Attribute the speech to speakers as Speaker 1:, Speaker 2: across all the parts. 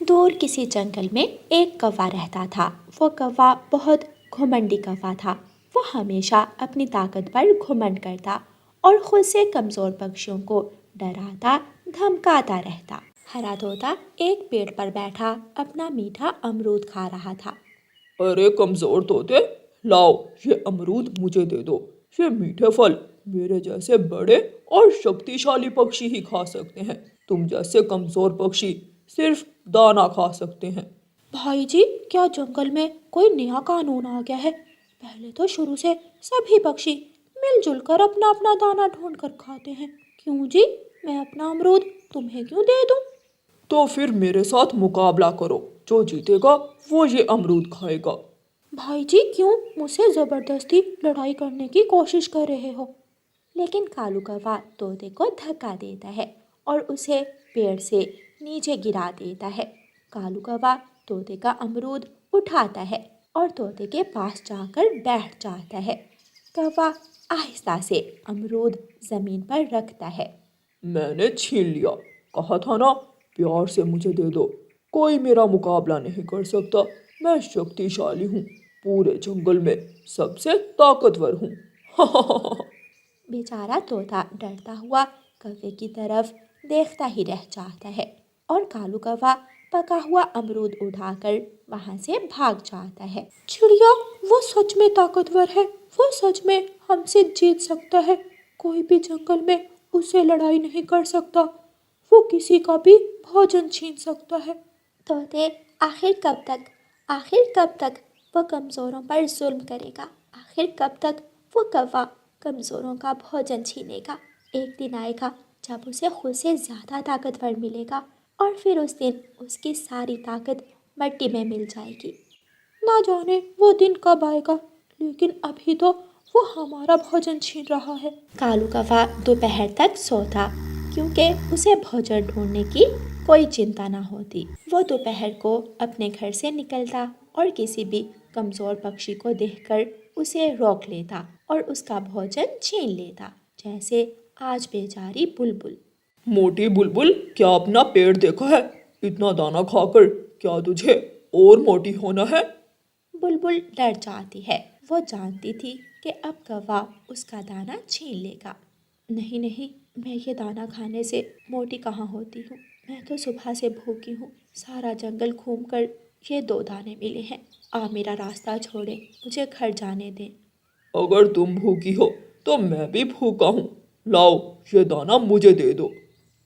Speaker 1: दूर किसी जंगल में एक कौवा रहता था। वो कौवा बहुत घमंडी कौवा था। वो हमेशा अपनी ताकत पर घमंड करता और खुद से कमज़ोर पक्षियों को डराता धमकाता रहता। हरा तोता एक पेड़ पर बैठा अपना मीठा अमरूद खा रहा था।
Speaker 2: अरे कमजोर तोते, लाओ ये अमरूद मुझे दे दो। ये मीठे फल मेरे जैसे बड़े और शक्तिशाली पक्षी ही खा सकते हैं। तुम जैसे कमजोर पक्षी सिर्फ दाना खा सकते हैं।
Speaker 1: भाई जी, क्या जंगल में कोई नया कानून आ गया है? पहले तो शुरू से सभी पक्षी मिलजुल कर अपना अपना दाना ढूंढ कर खाते हैं। क्यों जी? मैं अपना अमरूद तुम्हें क्यों दे दूं?
Speaker 2: तो फिर मेरे साथ मुकाबला करो, जो जीतेगा वो ये अमरूद खाएगा।
Speaker 1: भाई जी, क्यों मुझसे जबरदस्ती लड़ाई करने की कोशिश कर रहे हो? लेकिन कालू कौवा तोते को धक्का देता है और उसे पेड़ से नीचे गिरा देता है। कालू कौवा तोते का अमरूद उठाता है और तोते के पास जाकर बैठ जाता है। कौवा आहिस्ता से अमरूद जमीन पर रखता है।
Speaker 2: मैंने छीन लिया, कहा था ना, प्यार से मुझे दे दो। कोई मेरा मुकाबला नहीं कर सकता। मैं शक्तिशाली हूँ, पूरे जंगल में सबसे ताकतवर हूँ।
Speaker 1: बेचारा तोता डरता हुआ कौवे की तरफ देखता ही रह जाता है और कालू कौवा पका हुआ अमरूद उठाकर वहां से भाग जाता है। चिड़िया, वो सच में ताकतवर है। वो सच में हमसे जीत सकता है। कोई भी जंगल में उससे लड़ाई नहीं कर सकता। वो किसी का भी भोजन छीन सकता है। तोते, आखिर कब तक वो कमजोरों पर जुल्म करेगा? आखिर कब तक वो कौवा कमजोरों का भोजन छीनेगा? एक दिन आएगा जब उसे खुद से ज्यादा ताकतवर मिलेगा और फिर उस दिन उसकी सारी ताकत मिट्टी में मिल जाएगी। ना जाने वो दिन कब आएगा, लेकिन अभी तो वो हमारा भोजन छीन रहा है। कालू कौवा दोपहर तक सोता, क्योंकि उसे भोजन ढूंढने की कोई चिंता ना होती। वो दोपहर को अपने घर से निकलता और किसी भी कमजोर पक्षी को देखकर उसे रोक लेता और उसका भोजन छीन लेता, जैसे आज बेचारी बुलबुल।
Speaker 2: मोटी बुलबुल, क्या अपना पेट देखा है? इतना दाना खाकर क्या तुझे और मोटी होना है?
Speaker 1: बुलबुल डर जाती है। वो जानती थी कि अब कौवा उसका दाना छीन लेगा। नहीं नहीं, मैं ये दाना खाने से मोटी कहाँ होती हूँ। मैं तो सुबह से भूखी हूँ। सारा जंगल घूमकर ये 2 दाने मिले हैं। आप मेरा रास्ता छोड़े, मुझे घर जाने दें।
Speaker 2: अगर तुम भूखी हो तो मैं भी भूखा हूँ। लाओ ये दाना मुझे दे दो।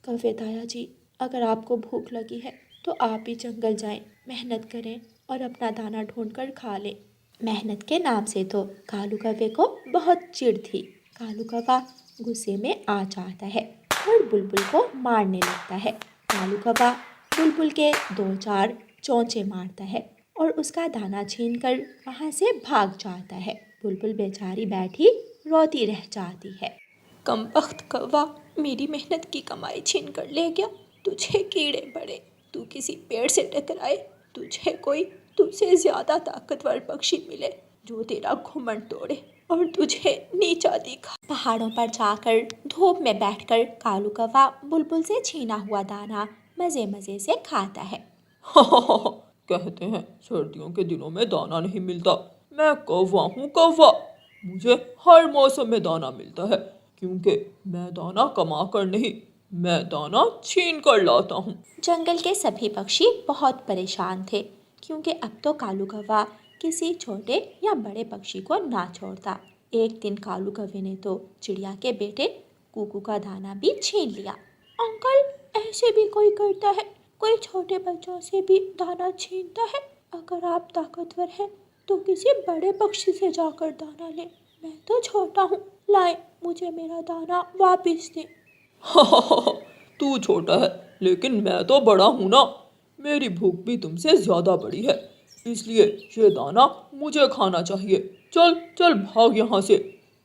Speaker 1: कौवे ताया जी, अगर आपको भूख लगी है तो आप भी जंगल जाएं, मेहनत करें और अपना दाना ढूंढकर खा लें। मेहनत के नाम से तो कालू कौवे को बहुत चिढ़ थी। कालू कौवा गुस्से में आ जाता है और बुलबुल को मारने लगता है। कालू कौवा बुलबुल के 2-4 चोंचे मारता है और उसका दाना छीनकर वहाँ से भाग जाता है। बुलबुल बेचारी बैठी रोती रह जाती है। कमबख्त कौवा, मेरी मेहनत की कमाई छीन कर ले गया। तुझे कीड़े पड़े, तू किसी पेड़ से टकराए, तुझे कोई तुझसे ज्यादा ताकतवर पक्षी मिले जो तेरा घुमंड तोड़े और तुझे नीचा दिखा। पहाड़ों पर जाकर धूप में बैठकर कालू कौवा बुलबुल से छीना हुआ दाना मजे मजे से खाता है।
Speaker 2: कहते हैं सर्दियों के दिनों में दाना नहीं मिलता। मैं कौवा हूँ, कौवा। मुझे हर मौसम में दाना मिलता है, क्योंकि मैं दाना कमा कर नहीं, मैं दाना छीन कर लाता हूँ।
Speaker 1: जंगल के सभी पक्षी बहुत परेशान थे, क्योंकि अब तो कालू कौवा किसी छोटे या बड़े पक्षी को ना छोड़ता। एक दिन कालू कौवे ने तो चिड़िया के बेटे कुकू का दाना भी छीन लिया। अंकल, ऐसे भी कोई करता है? कोई छोटे बच्चों से भी दाना छीनता है? अगर आप ताकतवर हैं तो किसी बड़े पक्षी से जाकर दाना लें। मैं तो छोटा हूँ, लाए मुझे मेरा दाना वापस दें।
Speaker 2: तू छोटा है, लेकिन मैं तो बड़ा हूँ ना। मेरी भूख भी तुमसे ज्यादा बड़ी है, इसलिए ये दाना मुझे खाना चाहिए। चल चल भाग यहाँ से,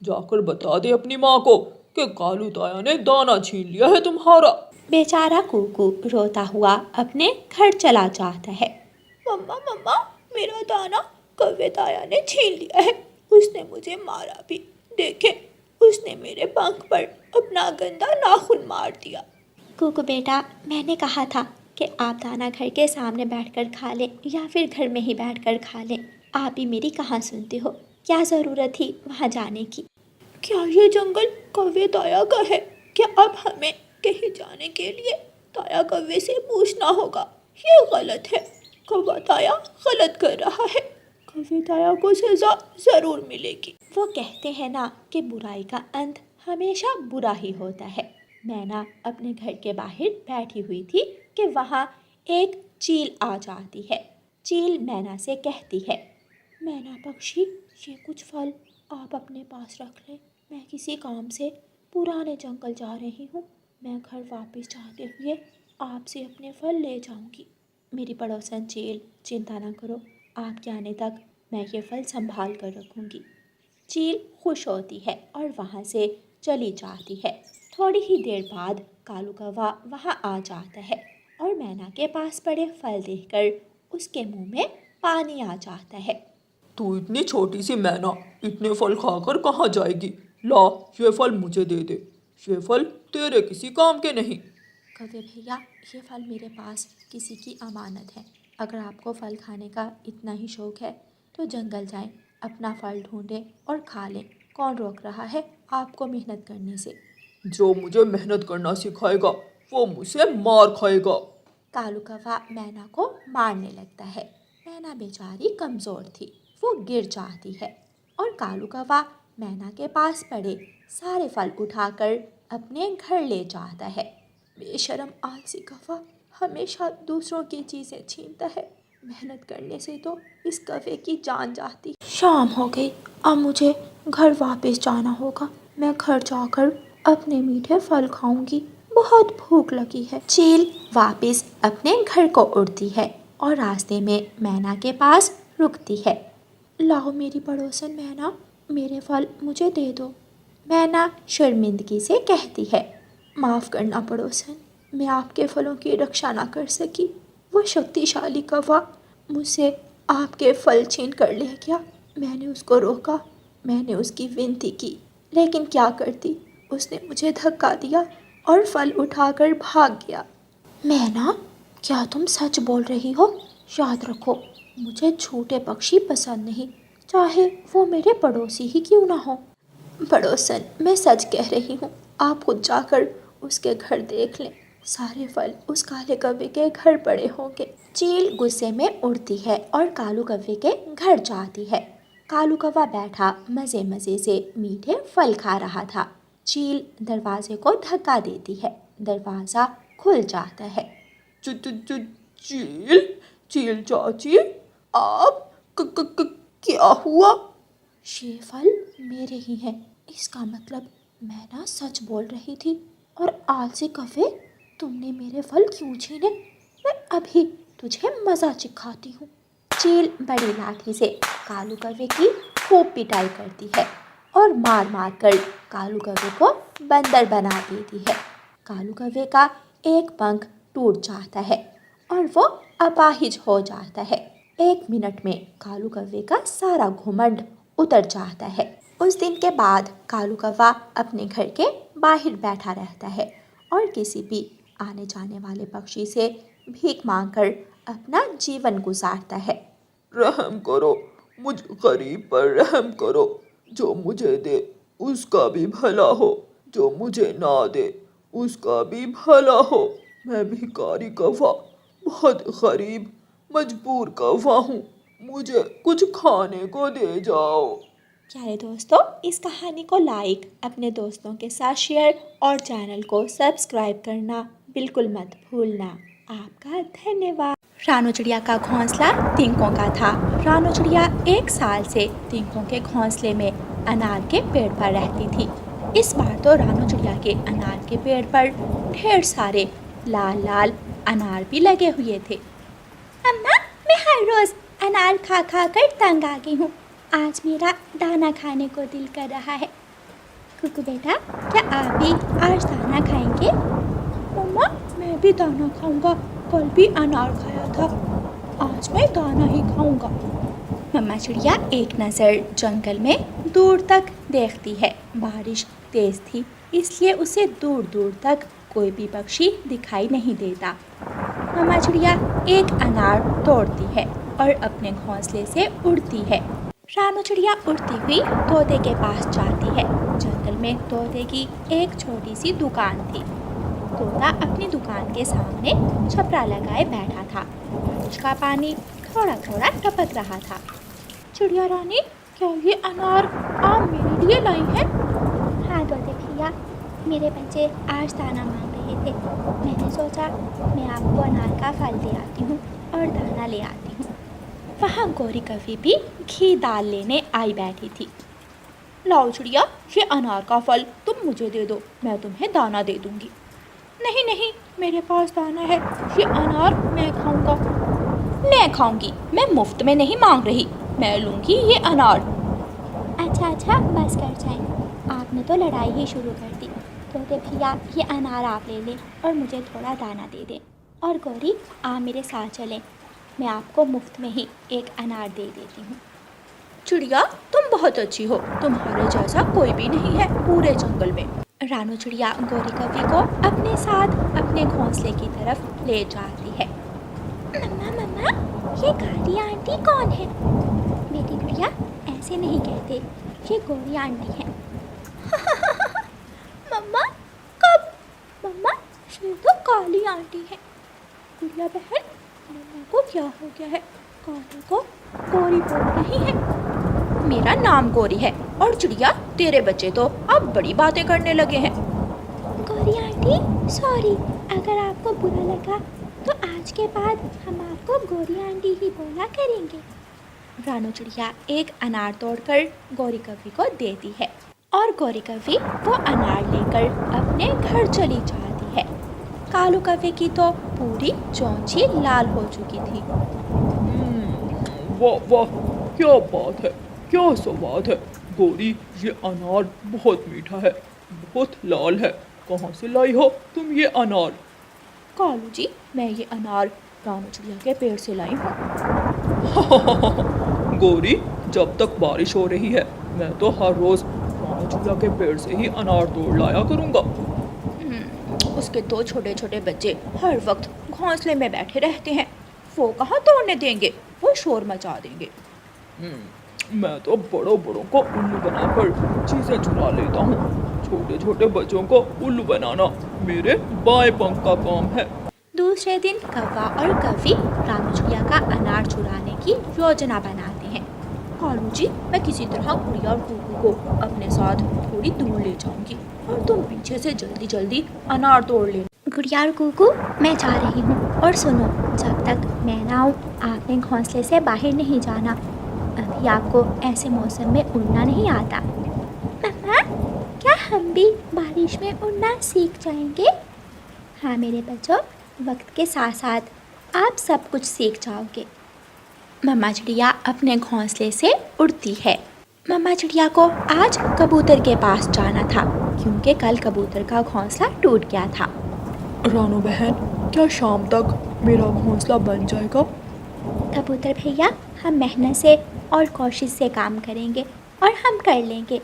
Speaker 2: जाकर बता दे अपनी माँ को कि कालू ताया ने दाना छीन लिया है तुम्हारा।
Speaker 1: बेचारा कुकू रोता हुआ अपने घर चला जाता है। मम्मा मम्मा, मेरा दाना कौवे ताया ने छीन लिया है। उसने मुझे मारा भी। देखे, उसने मेरे पंख पर अपना गंदा नाखून मार दिया। कुकू बेटा, मैंने कहा था कि आप दाना घर के सामने बैठकर खा लें या फिर घर में ही बैठकर खा लें। आप ही मेरी कहाँ सुनते हो? क्या ज़रूरत थी वहाँ जाने की? क्या ये जंगल कौवे ताया का है? क्या अब हमें कहीं जाने के लिए ताया कौवे से पूछना होगा? ये गलत है। कौवा ताया गलत कर रहा है। कौवे ताया को सजा ज़रूर मिलेगी। वो कहते हैं ना कि बुराई का अंत हमेशा बुरा ही होता है। मैना अपने घर के बाहर बैठी हुई थी कि वहाँ एक चील आ जाती है। चील मैना से कहती है, मैना पक्षी, ये कुछ फल आप अपने पास रख लें। मैं किसी काम से पुराने जंगल जा रही हूँ। मैं घर वापस जाते हुए आपसे अपने फल ले जाऊँगी। मेरी पड़ोसन चील, चिंता ना करो, आपके आने तक मैं ये फल संभाल कर रखूँगी। चील खुश होती है और वहाँ से चली जाती है। थोड़ी ही देर बाद कालू कौवा वहाँ आ जाता है और मैना के पास पड़े फल देखकर उसके मुंह में पानी आ जाता है।
Speaker 2: तू इतनी छोटी सी मैना इतने फल खाकर कहाँ जाएगी? ला, ये फल मुझे दे दे। ये फल तेरे किसी काम के नहीं।
Speaker 1: कौवे भैया, ये फल मेरे पास किसी की अमानत है। अगर आपको फल खाने का इतना ही शौक है तो जंगल जाएं, अपना फल ढूंढें और खा लें। कौन रोक रहा है आपको मेहनत करने से?
Speaker 2: जो मुझे मेहनत करना सिखाएगा वो मुझसे मार खाएगा।
Speaker 1: कालू कौवा मैना को मारने लगता है। मैना बेचारी कमज़ोर थी, वो गिर जाती है और कालू कौवा मैना के पास पड़े सारे फल उठाकर अपने घर ले जाता है। बेशरम आलसी कौवा हमेशा दूसरों की चीज़ें छीनता है। मेहनत करने से तो इस कौवे की जान जाती। शाम हो गई, अब मुझे घर वापस जाना होगा। मैं घर जाकर अपने मीठे फल खाऊंगी, बहुत भूख लगी है। चील वापस अपने घर को उड़ती है और रास्ते में मैना के पास रुकती है। लाओ मेरी पड़ोसन मैना, मेरे फल मुझे दे दो। मैना शर्मिंदगी से कहती है, माफ़ करना पड़ोसन, मैं आपके फलों की रक्षा ना कर सकी। वो शक्तिशाली कौवा मुझसे आपके फल छीन कर ले गया। मैंने उसको रोका, मैंने उसकी विनती की, लेकिन क्या करती, उसने मुझे धक्का दिया और फल उठाकर भाग गया। मैना, क्या तुम सच बोल रही हो? याद रखो, मुझे झूठे पक्षी पसंद नहीं, चाहे वो मेरे पड़ोसी ही क्यों ना हो। पड़ोसन, मैं सच कह रही हूँ, आप खुद जाकर उसके घर देख लें। सारे फल उस काले कौवे के घर पड़े होंगे। चील गुस्से में उड़ती है और कालू कौवे के घर जाती है। कालू कौवा बैठा मज़े मज़े से मीठे फल खा रहा था। चील दरवाजे को धक्का देती है, दरवाज़ा खुल जाता है।
Speaker 2: चील, चील चाची, आप क्या हुआ?
Speaker 1: ये फल मेरे ही हैं, इसका मतलब मैना सच बोल रही थी। और आलसी कौवे, तुमने मेरे फल क्यों छीने? मैं अभी तुझे मज़ा चिखाती हूँ। चील बड़ी लाठी से कालू कौवे की खूब पिटाई करती है और मार मार कर कालू कौवे को बंदर बना देती है। कालू कौवे का एक पंख टूट जाता है और वो अपाहिज हो जाता है। 1 मिनट में कालू कौवे का सारा घमंड उतर जाता है। उस दिन के बाद कालू कौवा अपने घर के बाहर बैठा रहता है और किसी भी आने जाने वाले पक्षी से भीख मांगकर अपना जीवन गुजारता है।
Speaker 2: रहम करो, मुझ गरीब पर रहम करो। जो मुझे दे उसका भी भला हो, जो मुझे ना दे उसका भी भला हो। मैं भिखारी कौवा, बहुत गरीब मजबूर कौवा हूँ, मुझे कुछ खाने को दे जाओ।
Speaker 1: प्यारे दोस्तों, इस कहानी को लाइक, अपने दोस्तों के साथ शेयर और चैनल को सब्सक्राइब करना बिल्कुल मत भूलना। आपका धन्यवाद। रानू चिड़िया का घोंसला तिनकों का था। रानू चिड़िया 1 साल से तिनकों के घोंसले में अनार के पेड़ पर रहती थी। इस बार तो रानू चिड़िया के अनार के पेड़ पर ढेर सारे लाल लाल अनार भी लगे हुए थे। अम्मा, मैं हर रोज़ अनार खा खा कर तंग आ गई हूँ। आज मेरा दाना खाने को दिल कर रहा है। कुकू बेटा, क्या आप भी आज दाना खाएंगे? मम्मा, मैं भी दाना खाऊंगा। कल भी अनार खाया था, आज मैं दाना ही खाऊंगा। मम्मा चिड़िया एक नज़र जंगल में दूर तक देखती है। बारिश तेज़ थी, इसलिए उसे दूर दूर तक कोई भी पक्षी दिखाई नहीं देता। मम्मा चिड़िया एक अनार तोड़ती है और अपने घोंसले से उड़ती है। रानू चिड़िया उड़ती हुई तोते के पास जाती है। जंगल में तोते की एक छोटी सी दुकान थी। तोता अपनी दुकान के सामने छपरा लगाए बैठा था। बारिश का पानी थोड़ा थोड़ा टपक रहा था। चिड़िया रानी, क्या ये अनार आप मेरे लिए लाई हैं?
Speaker 3: हाँ तोते भैया, मेरे बच्चे आज दाना मांग रहे थे। मैंने सोचा मैं आपको अनार का फल ले आती हूँ और दाना ले आती हूँ।
Speaker 1: वहाँ गौरी कभी भी घी दाल लेने आई बैठी थी। लाओ चिड़िया, ये अनार का फल तुम मुझे दे दो, मैं तुम्हें दाना दे दूंगी। नहीं नहीं, मेरे पास दाना है, ये अनार मैं खाऊंगा। मैं खाऊंगी, मैं मुफ्त में नहीं मांग रही, मैं लूंगी ये अनार।
Speaker 3: अच्छा बस कर जाए, आपने तो लड़ाई ही शुरू कर दी। तोते भैया, ये अनार आप ले लें और मुझे थोड़ा दाना दे दें। और गौरी, आप मेरे साथ चलें, मैं आपको मुफ्त में ही एक अनार दे देती हूँ।
Speaker 1: चिड़िया, तुम बहुत अच्छी हो, तुम्हारे जैसा कोई भी नहीं है पूरे जंगल में। रानू चिड़िया गौरी कवि को अपने साथ अपने घोंसले की तरफ ले जाती है।
Speaker 3: मम्मा, ये काली आंटी कौन है? बेटी गुड़िया, ऐसे नहीं कहते, ये गौरी आंटी है।
Speaker 1: मम्मा, कब? मम्मा, ये तो काली आंटी है। गुड़िया बहन, मम्मा को क्या हो गया है? काली को गौरी बोल रही है। मेरा नाम गौरी है और चिड़िया, तेरे बच्चे तो अब बड़ी बातें करने लगे हैं।
Speaker 3: गौरी आंटी, सॉरी, अगर आपको बुरा लगा तो आज के बाद हम आपको गौरी आंटी ही बोला करेंगे।
Speaker 1: रानू चिड़िया एक अनार तोड़कर गौरी कवि को देती है और गौरी कवि वो अनार लेकर अपने घर चली जाती है। कालू कवि की तो पूरी चोंची लाल हो चुकी थी।
Speaker 2: वाह वाह, क्या बात है, क्या स्वाद है। गौरी, ये अनार बहुत मीठा है, बहुत लाल है। कहाँ से लाई हो तुम ये अनार?
Speaker 1: कालू जी, मैं ये अनार रानू चिड़िया के पेड़ से लाई हूँ।
Speaker 2: गौरी, जब तक बारिश हो रही है मैं तो हर रोज रानू चिड़िया के पेड़ से ही अनार तोड़ लाया करूँगा।
Speaker 1: उसके दो छोटे छोटे बच्चे हर वक्त घोंसले में बैठे रहते हैं, वो कहाँ तोड़ने देंगे, वो शोर मचा देंगे।
Speaker 2: मैं तो बड़ों बड़ों को उल्लू बनाकर चीजें चुरा लेता हूँ। छोटे छोटे बच्चों को उल्लू बनाना मेरे बाएं पंख का काम है।
Speaker 1: दूसरे दिन कौवा और कवि रानू चिड़िया का अनार चुराने की योजना बनाते हैं। कालू जी, मैं किसी तरह गुड़िया और कुकू को अपने साथ थोड़ी दूर ले जाऊंगी और तुम पीछे से जल्दी जल्दी अनार तोड़ लेना।
Speaker 3: गुड़िया और कुकू, मैं जा रही हूँ, और सुनो, जब तक मैं ना आऊँ आपने घोंसले से बाहर नहीं जाना। अभी आपको ऐसे मौसम में उड़ना नहीं आता। मम्मा, क्या हम भी बारिश में उड़ना सीख जाएंगे? हाँ मेरे बच्चों, वक्त के साथ साथ आप सब कुछ सीख जाओगे।
Speaker 1: मम्मा चिड़िया अपने घोंसले से उड़ती है। मम्मा चिड़िया को आज कबूतर के पास जाना था क्योंकि कल कबूतर का घोंसला टूट गया था।
Speaker 2: रानू बहन, क्या शाम तक मेरा घोंसला बन जाएगा?
Speaker 3: कबूतर भैया, हम मेहनत से और कोशिश से काम करेंगे और हम कर लेंगे।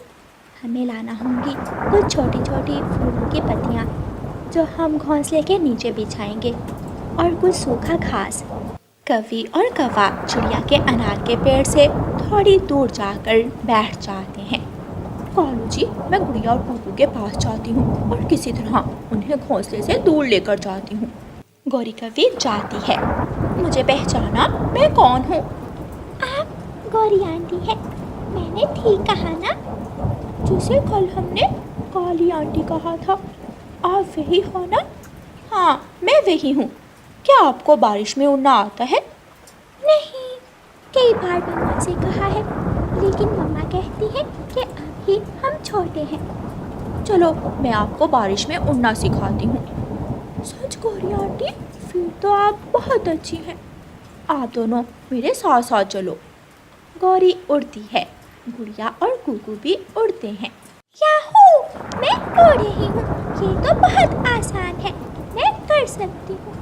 Speaker 3: हमें लाना होंगी कुछ छोटी छोटी फूलों की पत्तियाँ जो हम घोंसले के नीचे बिछाएंगे, और कुछ सूखा घास।
Speaker 1: कवि और कौवा चिड़िया के अनार के पेड़ से थोड़ी दूर जाकर बैठ जाते हैं। कालू जी, मैं गुड़िया और कुकू के पास जाती हूँ और किसी तरह उन्हें घोंसले से दूर लेकर जाती हूँ। गौरी कवि जाती है। मुझे पहचाना, मैं कौन हूँ?
Speaker 3: आप गौरी आंटी हैं, मैंने ठीक कहा ना?
Speaker 1: जिसे कल हमने काली आंटी कहा था, आप वही हो ना? हाँ, मैं वही हूँ। क्या आपको बारिश में उड़ना आता है?
Speaker 3: नहीं, कई बार मम्मा से कहा है, लेकिन मम्मा कहती है कि अभी हम छोटे हैं।
Speaker 1: चलो, मैं आपको बारिश में उड़ना सिखाती हूँ। सच गौरी आंटी, फिर तो आप बहुत अच्छी हैं। आप दोनों मेरे साथ साथ चलो। गौरी उड़ती है, गुड़िया और कुकू भी उड़ते हैं।
Speaker 3: याहू, मैं उड़ रही हूँ, ये तो बहुत आसान है, मैं कर सकती हूँ।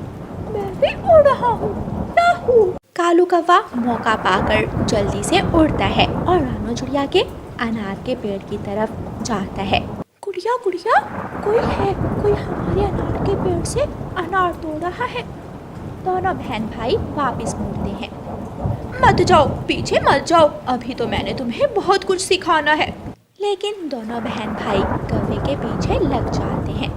Speaker 1: मैं भी उड़ रहा हूँ, याहू। कालू कौवा मौका पाकर जल्दी से उड़ता है और रानू चिड़िया के अनार के पेड़ की तरफ जाता है। गुड़िया गुड़िया, कोई है, कोई हमारे अनार के पेड़ से अनार तोड़ रहा है।
Speaker 3: दोनों बहन भाई वापस मुड़ते हैं। मत जाओ, पीछे मत जाओ, अभी तो मैंने तुम्हें बहुत कुछ सिखाना है। लेकिन दोनों बहन भाई कौवे के पीछे लग जाते हैं।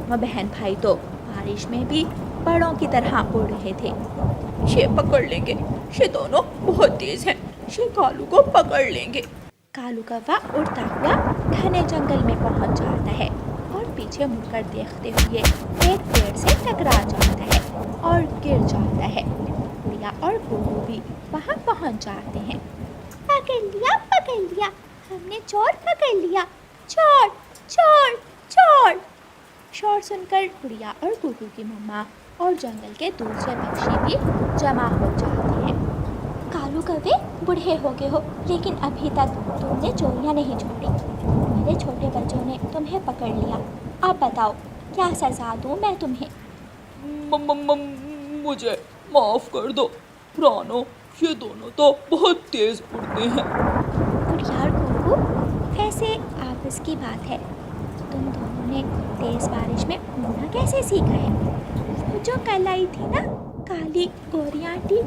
Speaker 3: वो बहन भाई तो बारिश में भी बड़ों की तरह उड़ रहे थे। ये पकड़ लेंगे, ये दोनों बहुत तेज हैं, ये कालू को पकड़ लेंगे। कालू कौवा उड़ता हुआ घने जंगल में पहुंच जाता है और पीछे मुड़कर देखते हुए एक पेड़ से टकरा जाता है और गिर जाता है। गुड़िया और गुड्डू भी वहां पहुंच जाते हैं। पकड़ लिया, हमने चोर पकड़ लिया, चोर चोर चोर। शोर सुनकर गुड़िया और गुड्डू की मम्मा और जंगल के दूसरे पक्षी भी जमा हो जाते हैं। कालू कौवे, बूढ़े हो गए हो, लेकिन अभी तक तुमने चोरियां नहीं छोड़ी। मेरे छोटे बच्चों ने तुम्हें पकड़ लिया, अब बताओ क्या सजा दूं मैं तुम्हें?
Speaker 2: मुझे माफ कर दो प्राणो, ये दोनों तो बहुत तेज उड़ते हैं।
Speaker 3: गुड़िया और गुड्डू, वैसे आपस की बात है, तुम दोनों ने तेज बारिश में उड़ना कैसे सीखा है? वो जो कल आई थी ना, काली गोरी आंटी,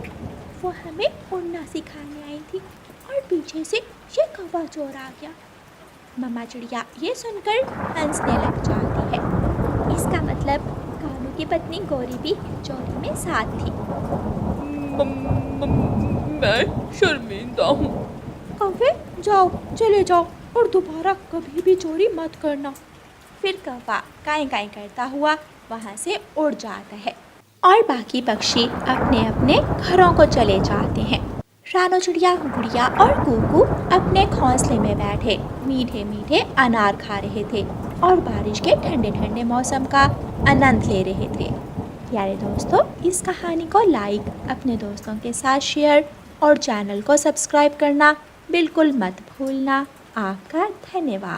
Speaker 3: वो हमें उड़ना सिखाने आई थी और पीछे से ये कौवा चोर आ गया। मम्मा चिड़िया ये सुनकर हंसने लग जाती है। इसका मतलब कालू की पत्नी गोरी भी चोरी में साथ थी।
Speaker 2: मैं शर्मिंदा हूँ।
Speaker 1: कौवे, जाओ, चले जाओ और दोबारा कभी भी चोरी मत करना।
Speaker 3: फिर कौवा काई काई करता हुआ वहाँ से उड़ जाता है और बाकी पक्षी अपने अपने घरों को चले जाते हैं। रानो चिड़िया, गुड़िया और कुकू अपने घोंसले में बैठे मीठे मीठे अनार खा रहे थे और बारिश के ठंडे ठंडे मौसम का आनंद ले रहे थे। प्यारे दोस्तों, इस कहानी को लाइक, अपने दोस्तों के साथ शेयर और चैनल को सब्सक्राइब करना बिल्कुल मत भूलना। आपका धन्यवाद।